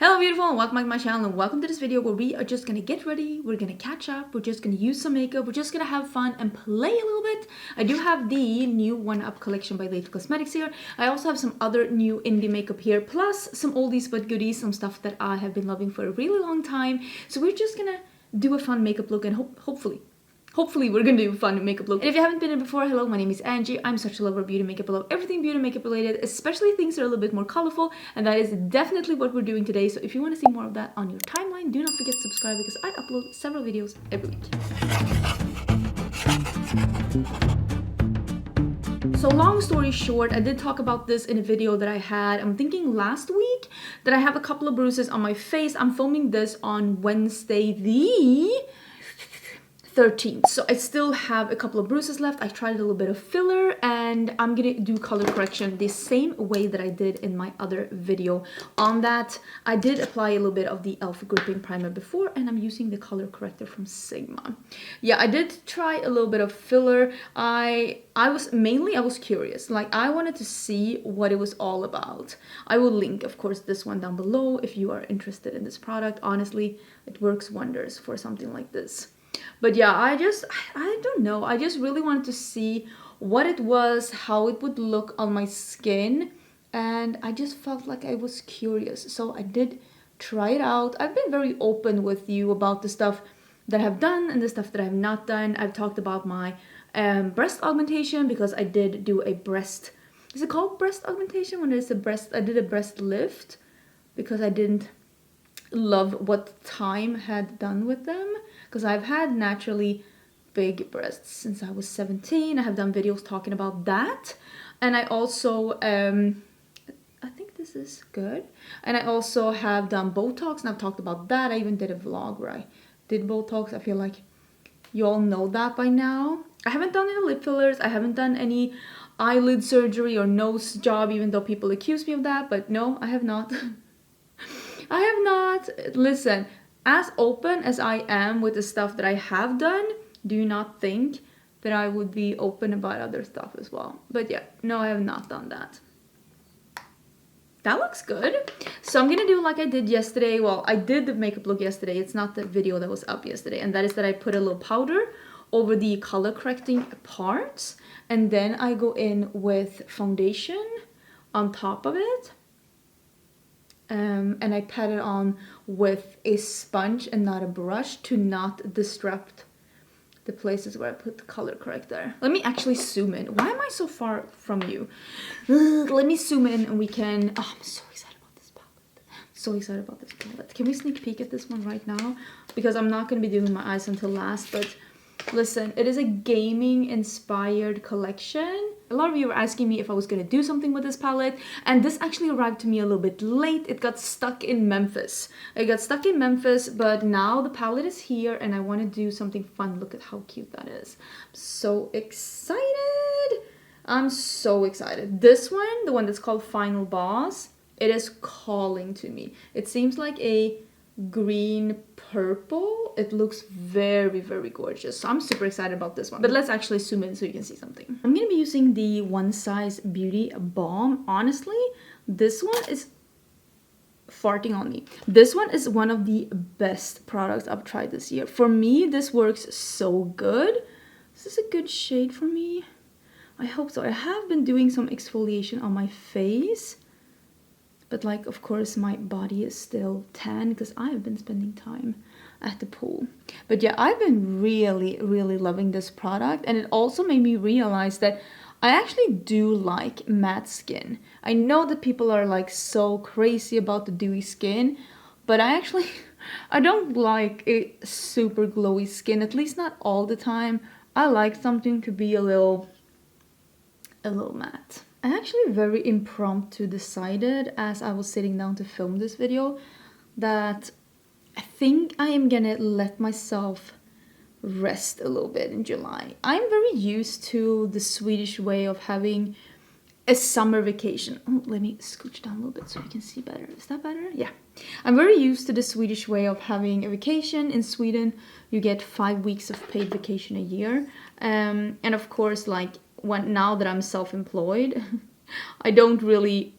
Hello beautiful and welcome back to my channel and welcome to this video where we are just gonna get ready, we're gonna catch up, we're just gonna use some makeup, we're just gonna have fun and play a little bit. I do have the new 1UP collection by Nomad Cosmetics here. I also have some other new indie makeup here, plus some oldies but goodies, some stuff that I have been loving for a really long time. So we're just gonna do a fun makeup look and hopefully we're gonna do a fun makeup look. And if you haven't been in before, hello, my name is Angie. I'm such a lover of beauty makeup. I love everything beauty makeup related, especially things that are a little bit more colorful, and that is definitely what we're doing today. So if you want to see more of that on your timeline, do not forget to subscribe because I upload several videos every week. So long story short, I did talk about this in a video that I had, I'm thinking last week, that I have a couple of bruises on my face. I'm filming this on Wednesday the 13th, so I still have a couple of bruises left. I tried a little bit of filler and I'm gonna do color correction the same way that I did in my other video. On that, I did apply a little bit of the e.l.f. gripping primer before and I'm using the color corrector from Sigma. Yeah, I did try a little bit of filler. I was curious, like I wanted to see what it was all about. I will link, of course, this one down below if you are interested in this product. Honestly, it works wonders for something like this. But yeah, I don't know. I just really wanted to see what it was, how it would look on my skin. And I just felt like I was curious. So I did try it out. I've been very open with you about the stuff that I've done and the stuff that I've not done. I've talked about my breast augmentation because I did do a breast... Is it called breast augmentation? When it's a breast... I did a breast lift because I didn't love what time had done with them, because I've had naturally big breasts since I was 17. I have done videos talking about that, and I also I think this is good, and I also have done Botox and I've talked about that. I even did a vlog where I did Botox. I feel like you all know that by now. I haven't done any lip fillers, I haven't done any eyelid surgery or nose job, even though people accuse me of that, but no, I have not. I have not. Listen, as open as I am with the stuff that I have done, do you not think that I would be open about other stuff as well? But yeah, no, I have not done that. That looks good. So I'm gonna do like I did yesterday. Well, I did the makeup look yesterday. It's not the video that was up yesterday. And that is that I put a little powder over the color correcting parts. And then I go in with foundation on top of it. And I pat it on with a sponge and not a brush to not disrupt the places where I put the color corrector. Let me actually zoom in. Why am I so far from you? Let me zoom in and we can... Oh, I'm so excited about this palette. So excited about this palette. Can we sneak peek at this one right now? Because I'm not going to be doing my eyes until last, but listen, it is a gaming inspired collection. A lot of you were asking me if I was going to do something with this palette, and this actually arrived to me a little bit late. It got stuck in Memphis. It got stuck in Memphis, but now the palette is here and I want to do something fun. Look at how cute that is. I'm so excited. I'm so excited. This one, the one that's called Final Boss, it is calling to me. It seems like a green purple. It looks very, very gorgeous. So I'm super excited about this one. But let's actually zoom in so you can see something. I'm gonna be using the One Size Beauty Balm. Honestly, this one is farting on me. This one is one of the best products I've tried this year. For me, this works so good. Is this a good shade for me? I hope so. I have been doing some exfoliation on my face. But like, of course, my body is still tan because I have been spending time at the pool. But yeah, I've been really, really loving this product. And it also made me realize that I actually do like matte skin. I know that people are like so crazy about the dewy skin, but I don't like a super glowy skin, at least not all the time. I like something to be a little matte. I actually very impromptu decided as I was sitting down to film this video that I think I am gonna let myself rest a little bit in July. I'm very used to the Swedish way of having a summer vacation. Oh, let me scooch down a little bit so you can see better. Is that better? Yeah. I'm very used to the Swedish way of having a vacation. In Sweden, you get 5 weeks of paid vacation a year. And of course, like, now that I'm self-employed, I don't really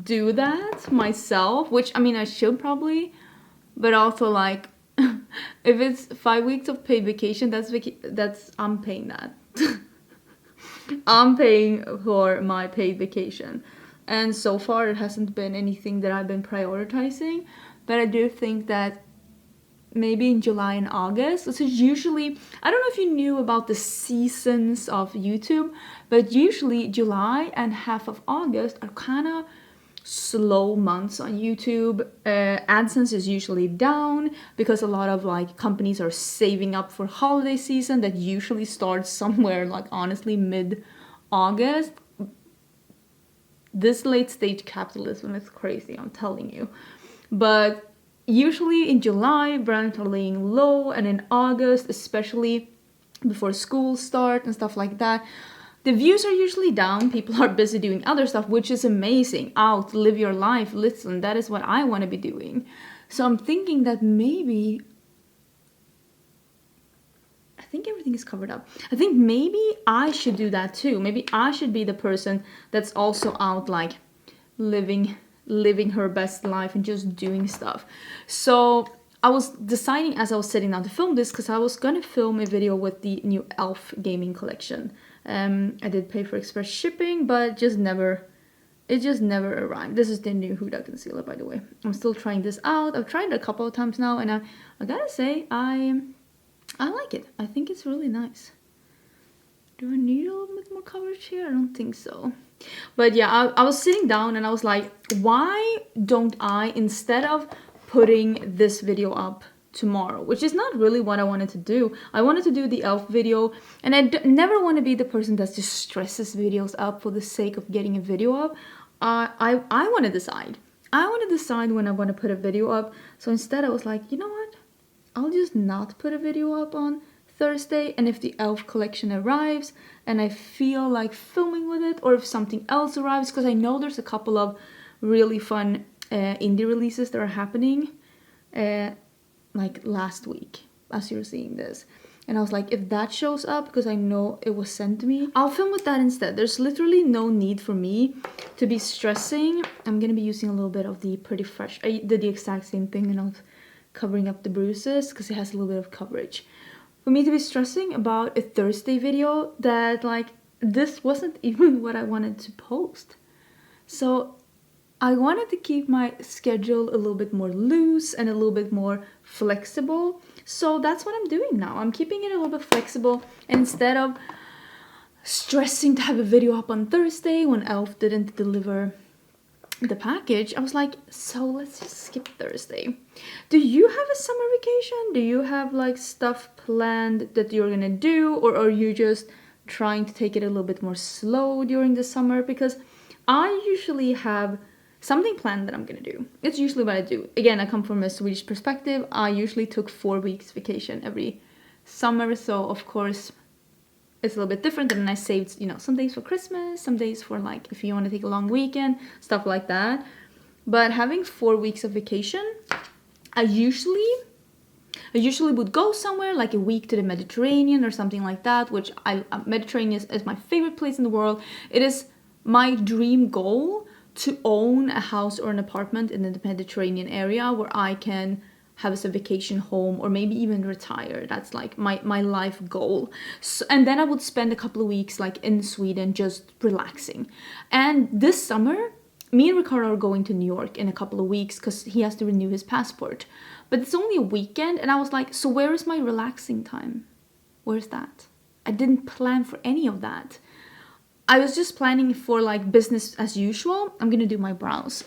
do that myself, which I mean I should probably, but also like if it's 5 weeks of paid vacation, that's I'm paying that. I'm paying for my paid vacation. And so far it hasn't been anything that I've been prioritizing, but I do think that maybe in July and August. This is usually, I don't know if you knew about the seasons of YouTube, but usually July and half of August are kind of slow months on YouTube. AdSense is usually down because a lot of like companies are saving up for holiday season that usually starts somewhere like honestly mid-August. This late stage capitalism is crazy, I'm telling you. But usually in July, brands are laying low, and in August, especially before school start and stuff like that, the views are usually down. People are busy doing other stuff, which is amazing. Out, live your life, listen, that is what I want to be doing. So I'm thinking that maybe, I think everything is covered up. I think maybe I should do that too. Maybe I should be the person that's also out like living her best life and just doing stuff. So I was deciding as I was sitting down to film this, because I was gonna film a video with the new e.l.f. gaming collection. I did pay for express shipping, but it just never arrived. This is the new Huda concealer, by the way. I'm still trying this out. I've tried it a couple of times now, and I gotta say I like it. I think it's really nice. Do I need a little bit more coverage here? I don't think so. But yeah, I was sitting down and I was like, why don't I, instead of putting this video up tomorrow, which is not really what I wanted to do. I wanted to do the e.l.f. video, and I never want to be the person that just stresses videos up for the sake of getting a video up. I want to decide. I want to decide when I want to put a video up. So instead I was like, you know what? I'll just not put a video up on Thursday, and if the e.l.f. collection arrives and I feel like filming with it, or if something else arrives, because I know there's a couple of really fun indie releases that are happening like last week as you're seeing this, and I was like, if that shows up, because I know it was sent to me, I'll film with that instead. There's literally no need for me to be stressing. I'm gonna be using a little bit of the Pretty Fresh. I did the exact same thing, and I was covering up the bruises because it has a little bit of coverage. For me to be stressing about a Thursday video that like this wasn't even what I wanted to post. So I wanted to keep my schedule a little bit more loose and a little bit more flexible. So that's what I'm doing now. I'm keeping it a little bit flexible, and instead of stressing to have a video up on Thursday when e.l.f. didn't deliver the package, I was like, so let's just skip Thursday. Do you have a summer vacation? Do you have like stuff planned that you're gonna do, or are you just trying to take it a little bit more slow during the summer? Because I usually have something planned that I'm gonna do. It's usually what I do. Again, I come from a Swedish perspective. I usually took 4 weeks vacation every summer, so of course it's a little bit different, and I saved, you know, some days for Christmas, some days for like if you want to take a long weekend, stuff like that. But having 4 weeks of vacation, I usually would go somewhere like a week to the Mediterranean or something like that, which Mediterranean is my favorite place in the world. It is my dream goal to own a house or an apartment in the Mediterranean area where I can have as a vacation home, or maybe even retire. That's like my life goal. So, and then I would spend a couple of weeks like in Sweden just relaxing. And this summer, me and Ricardo are going to New York in a couple of weeks because he has to renew his passport. But it's only a weekend, and I was like, so where is my relaxing time? Where's that? I didn't plan for any of that. I was just planning for like business as usual. I'm gonna do my brows.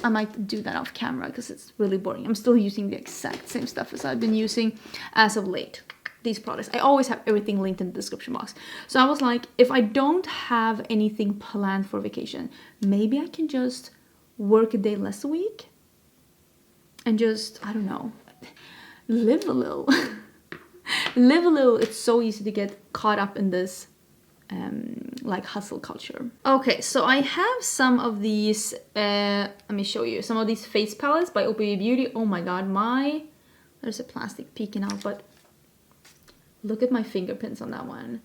I might do that off camera because it's really boring. I'm still using the exact same stuff as I've been using as of late. These products. I always have everything linked in the description box. So I was like, if I don't have anything planned for vacation, maybe I can just work a day less a week and just, I don't know, live a little. Live a little. It's so easy to get caught up in this like hustle culture. Okay, so I have some of these, let me show you, some of these face palettes by OPV Beauty. Oh my god, there's a plastic peeking out, but look at my fingerprints on that one.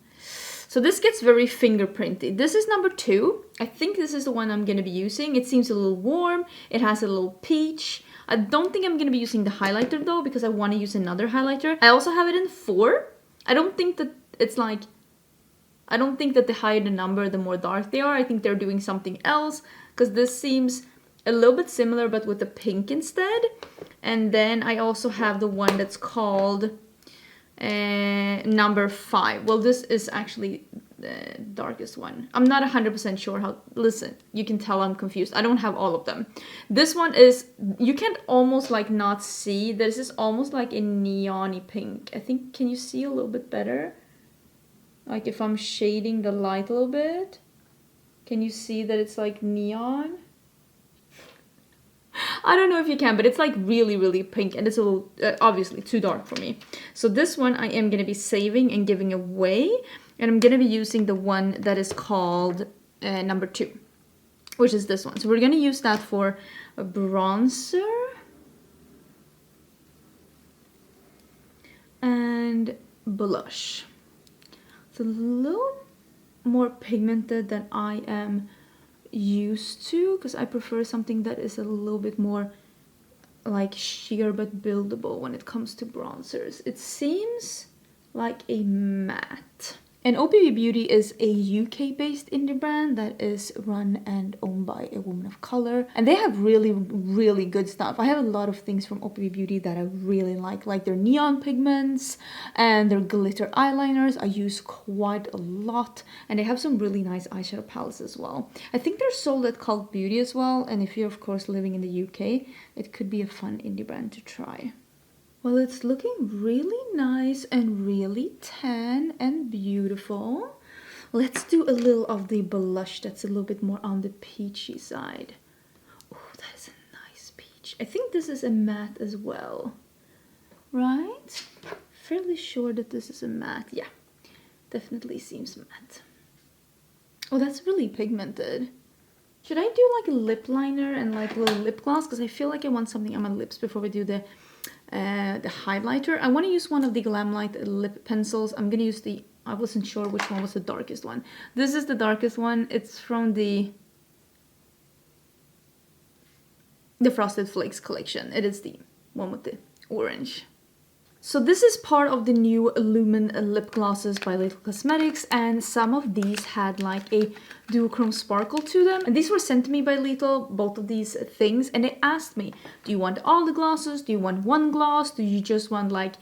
So this gets very fingerprinty. This is number 2. I think this is the one I'm going to be using. It seems a little warm. It has a little peach. I don't think I'm going to be using the highlighter though, because I want to use another highlighter. I also have it in 4. I don't think that it's like... I don't think that the higher the number, the more dark they are. I think they're doing something else, because this seems a little bit similar but with the pink instead. And then I also have the one that's called number 5. Well, this is actually the darkest one. I'm not 100% sure how... Listen, you can tell I'm confused. I don't have all of them. This one is... You can't almost like not see. This is almost like a neon-y pink. I think... Can you see a little bit better? Like if I'm shading the light a little bit. Can you see that it's like neon? I don't know if you can, but it's like really, really pink, and it's a little, obviously too dark for me. So this one I am going to be saving and giving away, and I'm going to be using the one that is called number 2, which is this one. So we're going to use that for a bronzer and blush. It's a little more pigmented than I am used to, because I prefer something that is a little bit more like sheer but buildable when it comes to bronzers. It seems like a matte. And OPV Beauty is a UK-based indie brand that is run and owned by a woman of color. And they have really, really good stuff. I have a lot of things from OPV Beauty that I really like their neon pigments and their glitter eyeliners. I use quite a lot. And they have some really nice eyeshadow palettes as well. I think they're sold at Cult Beauty as well. And if you're, of course, living in the UK, it could be a fun indie brand to try. Well, it's looking really nice and really tan and beautiful. Let's do a little of the blush that's a little bit more on the peachy side. Oh, that is a nice peach. I think this is a matte as well, right? Fairly sure that this is a matte. Yeah, definitely seems matte. Oh, that's really pigmented. Should I do like a lip liner and like a little lip gloss? Because I feel like I want something on my lips before we do the highlighter. I want to use one of the Glamlite lip pencils. I'm going to use the... I wasn't sure which one was the darkest one. This is the darkest one. It's from the Frosted Flakes collection. It is the one with the orange. So this is part of the new Lumen lip glosses by Nyqvist Cosmetics, and some of these had like a duochrome sparkle to them. And these were sent to me by Nyqvist, both of these things, and they asked me, do you want all the glosses? Do you want one gloss? Do you just want like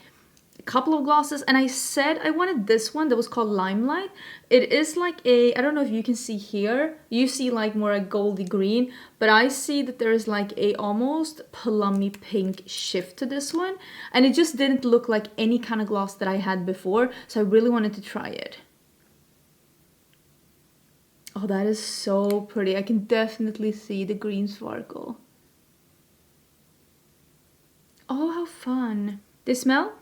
a couple of glosses? And I said I wanted this one that was called Limelight. It is like a, I don't know if you can see here, you see like more a goldy green, but I see that there is like a almost plummy pink shift to this one, and it just didn't look like any kind of gloss that I had before, so I really wanted to try it. Oh, that is so pretty. I can definitely see the green sparkle. Oh, how fun. They smell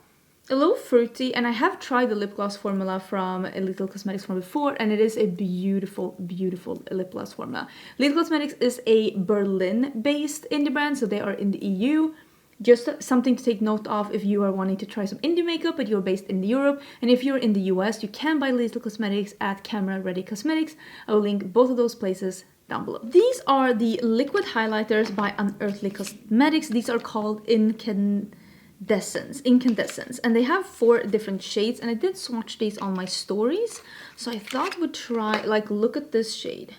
a little fruity, and I have tried the lip gloss formula from Nyqvist Cosmetics from before, and it is a beautiful, beautiful lip gloss formula. Nyqvist Cosmetics is a Berlin-based indie brand, so they are in the EU. Just something to take note of if you are wanting to try some indie makeup, but you're based in Europe. And if you're in the US, you can buy Nyqvist Cosmetics at Camera Ready Cosmetics. I will link both of those places down below. These are the liquid highlighters by Unearthly Cosmetics. These are called Incandescence, and they have 4 different shades, and I did swatch these on my stories, so I thought we'd try, like, look at this shade.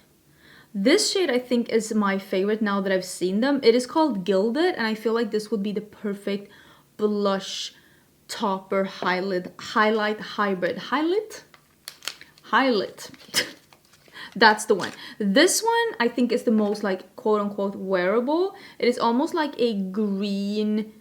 This shade I think is my favorite now that I've seen them. It is called Gilded, and I feel like this would be the perfect blush topper highlight hybrid. Highlight. That's the one. This one I think is the most like quote-unquote wearable. It is almost like a green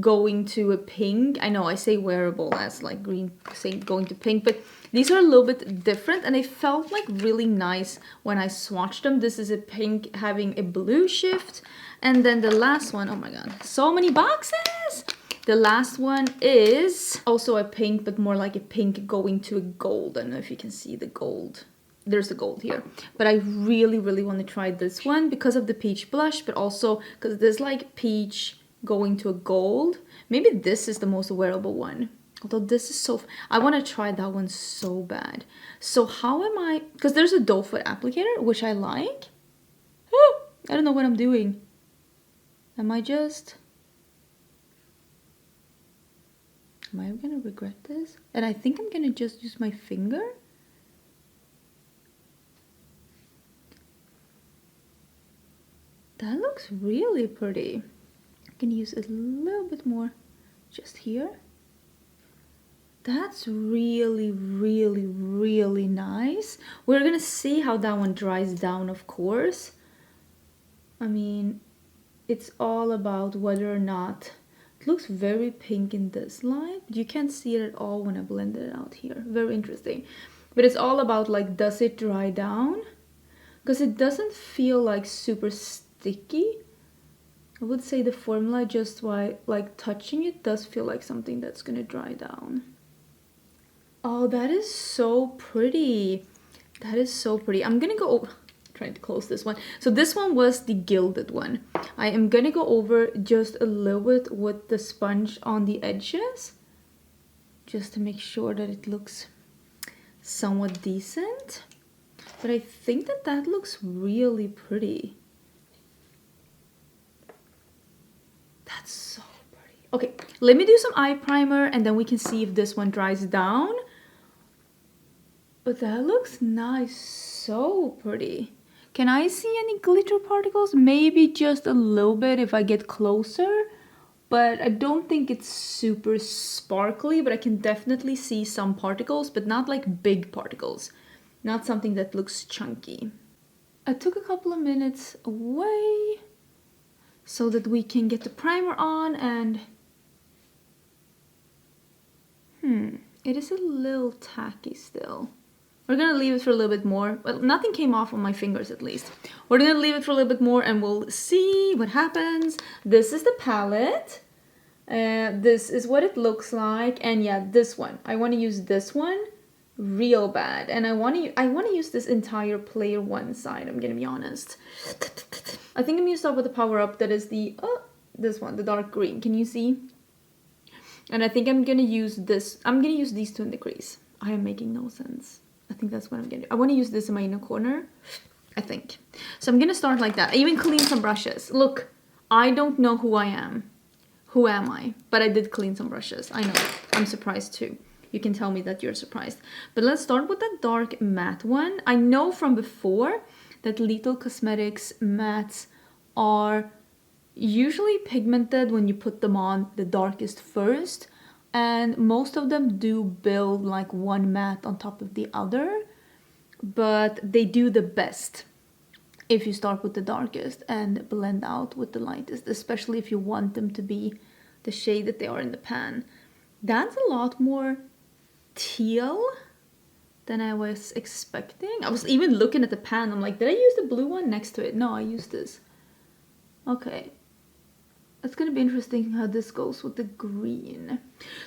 going to a pink. I know I say wearable as like green saying going to pink, but these are a little bit different, and they felt like really nice when I swatched them. This is a pink having a blue shift, and then the last one, oh my god, so many boxes. The last one is also a pink, but more like a pink going to a gold. I don't know if you can see the gold. There's the gold here, but I really, really want to try this one because of the peach blush, but also because there's like peach going to a gold. Maybe this is the most wearable one. Although this is so, I want to try that one so bad. So how am I, because there's a doe foot applicator, which I like. I don't know what I'm doing. Am I gonna regret this? And I think I'm gonna just use my finger. That looks really pretty. I can use a little bit more just here. That's really, really, really nice. We're gonna see how that one dries down, of course. I mean, it's all about whether or not it looks very pink in this light. You can't see it at all when I blend it out here. Very interesting. But it's all about like, does it dry down? Because it doesn't feel like super sticky. I would say the formula, just by like touching it, does feel like something that's gonna dry down. Oh, that is so pretty. That is so pretty. I'm gonna go over, trying to close this one. So this one was the gilded one. I am gonna go over just a little bit with the sponge on the edges, just to make sure that it looks somewhat decent. But I think that that looks really pretty. That's so pretty. Okay, let me do some eye primer and then we can see if this one dries down. But that looks nice, so pretty. Can I see any glitter particles? Maybe just a little bit if I get closer. But I don't think it's super sparkly, but I can definitely see some particles, but not like big particles. Not something that looks chunky. I took a couple of minutes away so that we can get the primer on, and it is a little tacky still. We're gonna leave it for a little bit more. Well, nothing came off on my fingers at least. We're gonna leave it for a little bit more and we'll see what happens. This is the palette. This is what it looks like. And yeah, this one. I want to use this one real bad. And I want to use this entire player one side, I'm gonna be honest. I think I'm gonna start with the power up, that is the, this one, the dark green. Can you see? And I think I'm gonna use this. I'm gonna use these two in the crease. I am making no sense. I think that's what I'm gonna do. I want to use this in my inner corner, I think. So I'm gonna start like that. I even cleaned some brushes. Look, I don't know who I am. Who am I? But I did clean some brushes. I know. I'm surprised too. You can tell me that you're surprised. But let's start with that dark matte one. I know from before that Lethal Cosmetics mattes are usually pigmented when you put them on the darkest first. And most of them do build like one matte on top of the other, but they do the best if you start with the darkest and blend out with the lightest, especially if you want them to be the shade that they are in the pan. That's a lot more teal than I was expecting. I was even looking at the pan, I'm like, did I use the blue one next to it? No, I used this. Okay. It's gonna be interesting how this goes with the green.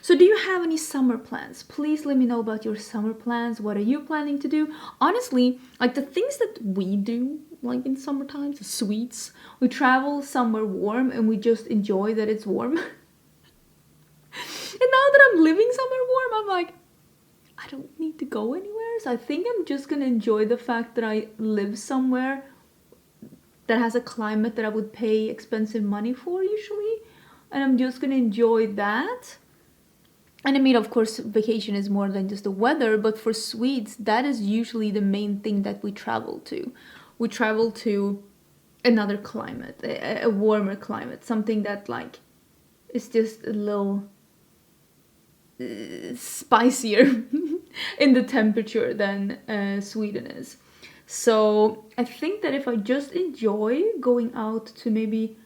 So do you have any summer plans? Please let me know about your summer plans. What are you planning to do? Honestly, like the things that we do, like in summertime, the sweets, we travel somewhere warm and we just enjoy that it's warm. And now that I'm living somewhere warm, I'm like, I don't need to go anywhere. So I think I'm just gonna enjoy the fact that I live somewhere that has a climate that I would pay expensive money for usually, and I'm just gonna enjoy that. And I mean, of course, vacation is more than just the weather, but for Swedes, that is usually the main thing that we travel to. We travel to another climate, a warmer climate, something that like is just a little spicier in the temperature than Sweden is. So I think that if I just enjoy going out to maybe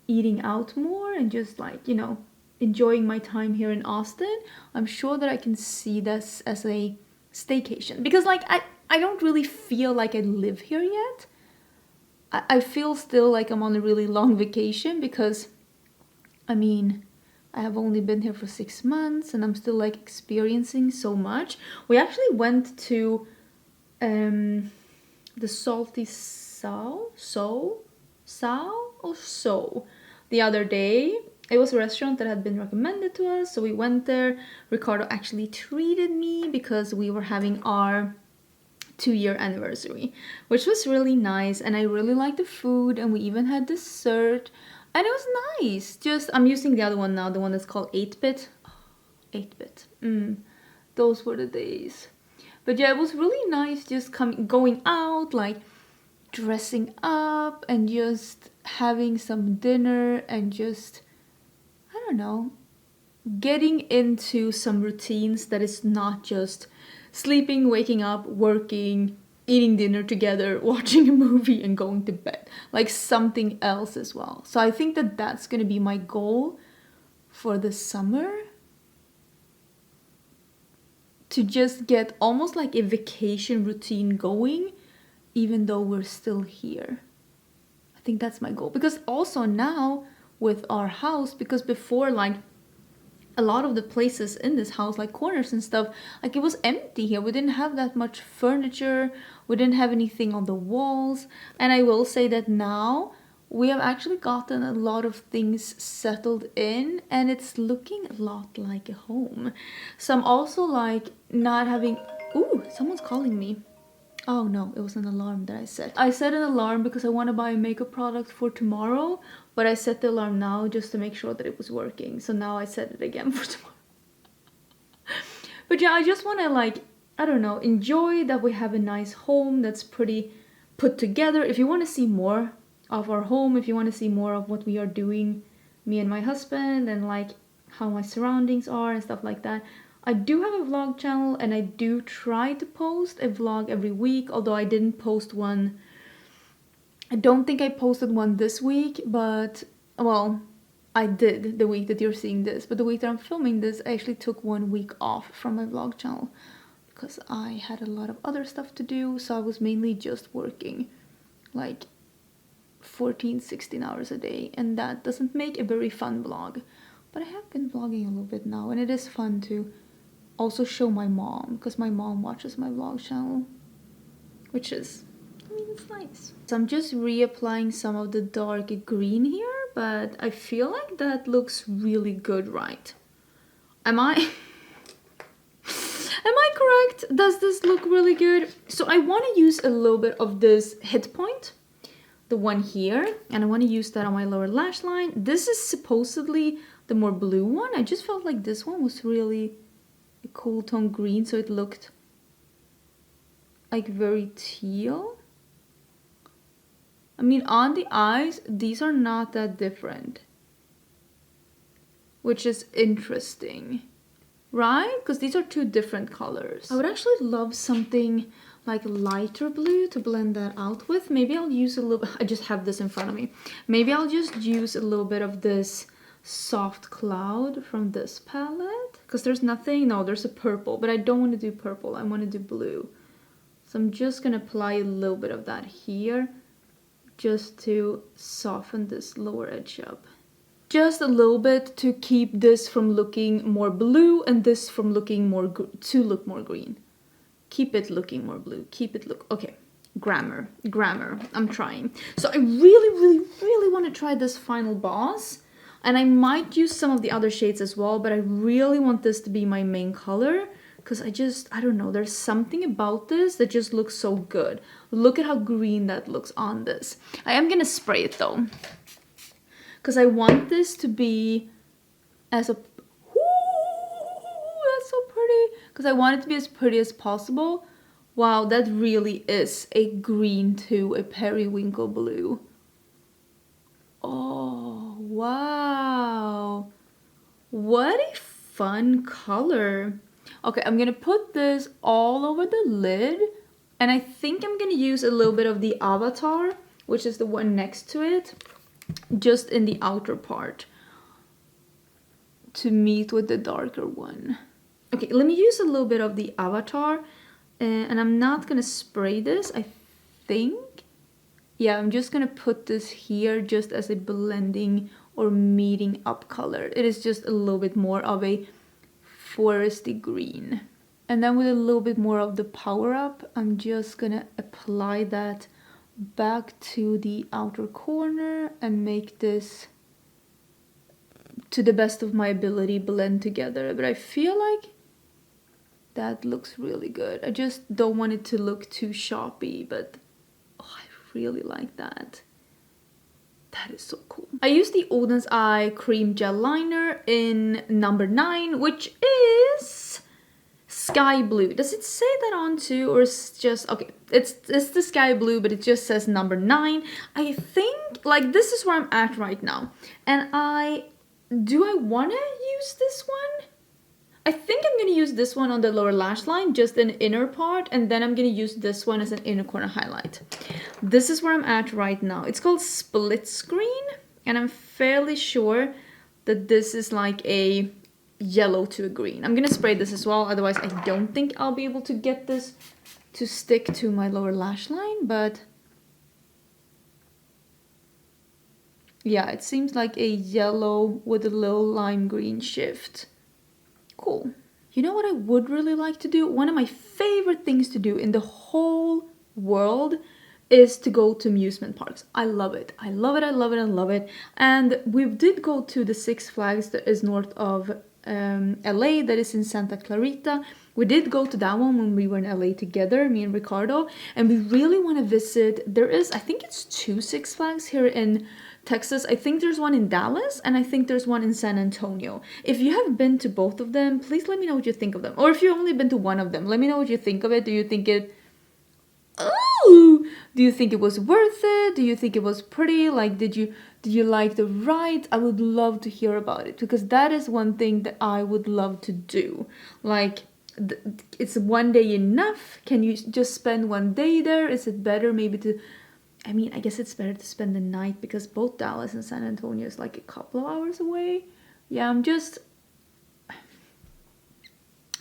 eating out more and just like, you know, enjoying my time here in Austin, I'm sure that I can see this as a staycation. Because like I don't really feel like I live here yet. I feel still like I'm on a really long vacation because, I mean, I have only been here for 6 months and I'm still like experiencing so much. We actually went to the salty sow the other day, It was a restaurant that had been recommended to us, so we went there. Ricardo actually treated me because we were having our 2-year anniversary, which was really nice, and I really liked the food, and we even had dessert, and it was nice. Just, I'm using the other one now, the one that's called 8-bit. 8-bit. Those were the days. But yeah, it was really nice just going out, like dressing up and just having some dinner and just, I don't know, getting into some routines that is not just sleeping, waking up, working, eating dinner together, watching a movie and going to bed. Like something else as well. So I think that that's going to be my goal for the summer. To just get almost like a vacation routine going, even though we're still here. I think that's my goal. Because also now with our house, because before, like, a lot of the places in this house, like corners and stuff, like it was empty here. We didn't have that much furniture. We didn't have anything on the walls. And I will say that now we have actually gotten a lot of things settled in, and it's looking a lot like a home. So I'm also like not having... Ooh, someone's calling me. Oh no, it was an alarm that I set. I set an alarm because I want to buy a makeup product for tomorrow, but I set the alarm now just to make sure that it was working. So now I set it again for tomorrow. But yeah, I just want to, like, I don't know, enjoy that we have a nice home that's pretty put together. If you want to see more of our home, if you want to see more of what we are doing, me and my husband, and like how my surroundings are and stuff like that, I do have a vlog channel, and I do try to post a vlog every week, although I didn't post one. I don't think I posted one this week, but, well, I did the week that you're seeing this, but the week that I'm filming this, I actually took 1 week off from my vlog channel because I had a lot of other stuff to do, so I was mainly just working like 14-16 hours a day, and that doesn't make a very fun vlog. But I have been vlogging a little bit now, and it is fun to also show my mom, because my mom watches my vlog channel, which is, I mean, it's nice. So I'm just reapplying some of the dark green here, but I feel like that looks really good, right? Am I am I correct? Does this look really good? So I want to use a little bit of this hit point, the one here, and I want to use that on my lower lash line. This is supposedly the more blue one. I just felt like this one was really a cool tone green, so it looked like very teal. I mean, on the eyes, these are not that different, which is interesting, right? Because these are two different colors. I would actually love something like lighter blue to blend that out with. Maybe I'll use a little, I just have this in front of me. Maybe I'll just use a little bit of this soft cloud from this palette, because there's nothing, no, there's a purple, but I don't want to do purple, I want to do blue. So I'm just gonna apply a little bit of that here just to soften this lower edge up. Just a little bit to keep this from looking more blue and this from looking more to look more green. Keep it looking more blue, keep it look, okay. Grammar, I'm trying. So I really want to try this final boss. And I might use some of the other shades as well, but I really want this to be my main color, because I don't know, there's something about this that just looks so good. Look at how green that looks on this. I am gonna spray it though, because I want this to be as a, ooh, that's so pretty, because I want it to be as pretty as possible. Wow, that really is a green to a periwinkle blue. Oh, wow. What a fun color. Okay, I'm gonna put this all over the lid, and I think I'm gonna use a little bit of the Avatar, which is the one next to it, just in the outer part to meet with the darker one. Okay, let me use a little bit of the Avatar, and I'm not gonna spray this, I think. Yeah, I'm just gonna put this here just as a blending or meeting up color. It is just a little bit more of a foresty green. And then with a little bit more of the Power Up, I'm just gonna apply that back to the outer corner and make this to the best of my ability, blend together. But I feel like that looks really good. I just don't want it to look too sharpy, but oh, I really like that. That is so cool. I used the Oden's Eye Cream Gel Liner in number 9, which is sky blue. Does it say that on too, or it's just okay? It's the sky blue, but it just says number 9. I think like this is where I'm at right now, and I want to use this one. I think I'm going to use this one on the lower lash line, just an inner part, and then I'm going to use this one as an inner corner highlight. This is where I'm at right now. It's called Split Screen, and I'm fairly sure that this is like a yellow to a green. I'm going to spray this as well, otherwise I don't think I'll be able to get this to stick to my lower lash line, but yeah, it seems like a yellow with a little lime green shift. Cool. You know what I would really like to do? One of my favorite things to do in the whole world is to go to amusement parks. I love it. I love it. I love it. I love it. And we did go to the Six Flags that is north of LA, that is in Santa Clarita. We did go to that one when we were in LA together, me and Ricardo, and we really want to visit. There is, I think it's 2 Six Flags here in Texas. I think there's one in Dallas, and I think there's one in San Antonio. If you have been to both of them, please let me know what you think of them. Or if you've only been to one of them, let me know what you think of it. Do you think it... Oh! Do you think it was worth it? Do you think it was pretty? Like, did you like the rides? I would love to hear about it, because that is one thing that I would love to do. Like, it's one day enough? Can you just spend one day there? Is it better maybe to... I mean, I guess it's better to spend the night, because both Dallas and San Antonio is like a couple of hours away. Yeah, I'm just...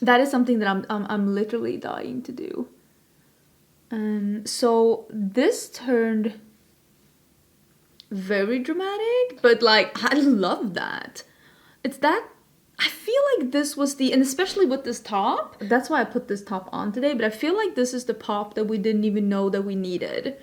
That is something that I'm literally dying to do. So this turned very dramatic, but like, I love that. It's that... I feel like this was the... And especially with this top, that's why I put this top on today, but I feel like this is the pop that we didn't even know that we needed.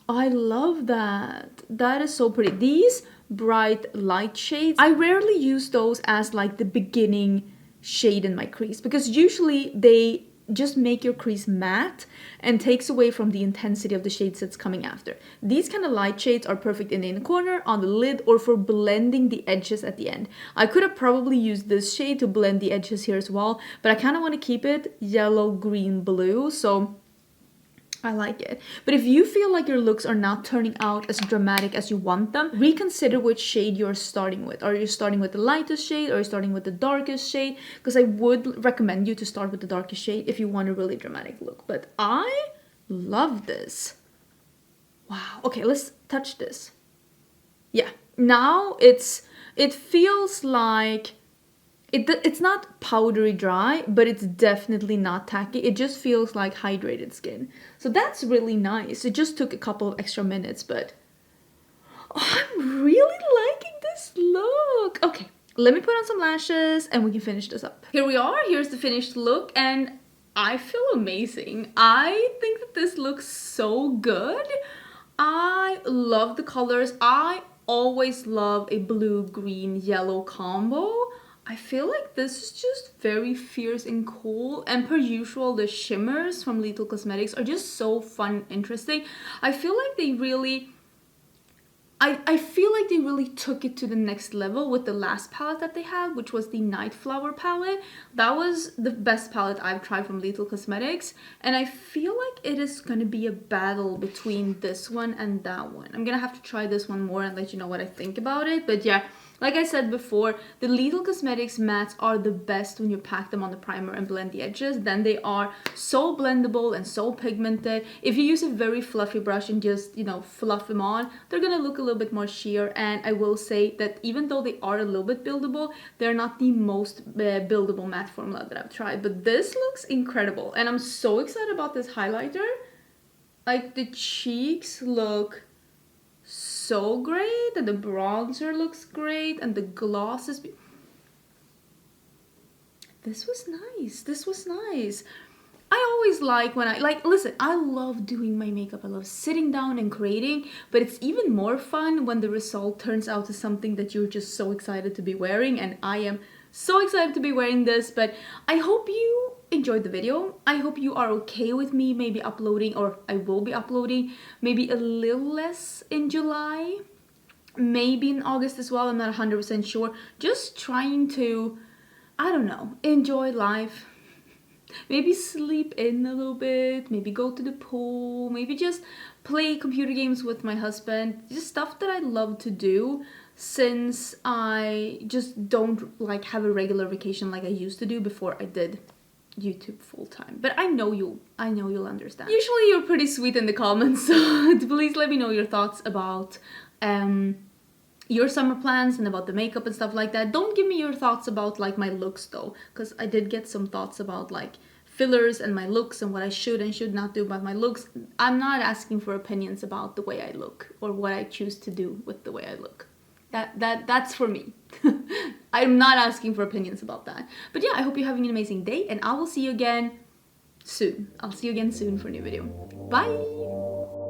I love that. That is so pretty. These bright light shades, I rarely use those as like the beginning shade in my crease, because usually they just make your crease matte and takes away from the intensity of the shades that's coming after. These kind of light shades are perfect in the inner corner, on the lid, or for blending the edges at the end. I could have probably used this shade to blend the edges here as well, but I kind of want to keep it yellow, green, blue, so I like it. But if you feel like your looks are not turning out as dramatic as you want them, reconsider which shade you're starting with. Are you starting with the lightest shade, or are you starting with the darkest shade? Because I would recommend you to start with the darkest shade if you want a really dramatic look. But I love this. Wow. Okay, let's touch this. Yeah. Now it feels like... It's not powdery dry, but it's definitely not tacky. It just feels like hydrated skin. So that's really nice. It just took a couple of extra minutes, but oh, I'm really liking this look. Okay, let me put on some lashes and we can finish this up. Here we are. Here's the finished look, and I feel amazing. I think that this looks so good. I love the colors. I always love a blue, green, yellow combo. I feel like this is just very fierce and cool, and per usual the shimmers from Lethal Cosmetics are just so fun and interesting. I feel like they really... I feel like they really took it to the next level with the last palette that they had, which was the Night Flower palette. That was the best palette I've tried from Lethal Cosmetics, and I feel like it is going to be a battle between this one and that one. I'm going to have to try this one more and let you know what I think about it, but yeah. Like I said before, the Lethal Cosmetics mattes are the best when you pack them on the primer and blend the edges. Then they are so blendable and so pigmented. If you use a very fluffy brush and just, you know, fluff them on, they're gonna look a little bit more sheer. And I will say that even though they are a little bit buildable, they're not the most buildable matte formula that I've tried. But this looks incredible, and I'm so excited about this highlighter. Like, the cheeks look so great, and the bronzer looks great, and the gloss is... This was nice. This was nice. I always like when listen, I love doing my makeup. I love sitting down and creating, but it's even more fun when the result turns out to something that you're just so excited to be wearing, and I am so excited to be wearing this. But I hope you enjoyed the video. I hope you are okay with me maybe uploading, or I will be uploading maybe a little less in July, maybe in August as well. I'm not 100% sure. Just trying to, I don't know, enjoy life. Maybe sleep in a little bit, maybe go to the pool, maybe just play computer games with my husband. Just stuff that I love to do, since I just don't like have a regular vacation like I used to do before I did YouTube full-time. But I know you'll understand. Usually you're pretty sweet in the comments, so please let me know your thoughts about your summer plans and about the makeup and stuff like that. Don't give me your thoughts about like my looks though, because I did get some thoughts about like fillers and my looks and what I should and should not do about my looks. I'm not asking for opinions about the way I look or what I choose to do with the way I look. That's for me. I'm not asking for opinions about that. But yeah, I hope you're having an amazing day, and I will see you again soon. I'll see you again soon for a new video. Bye!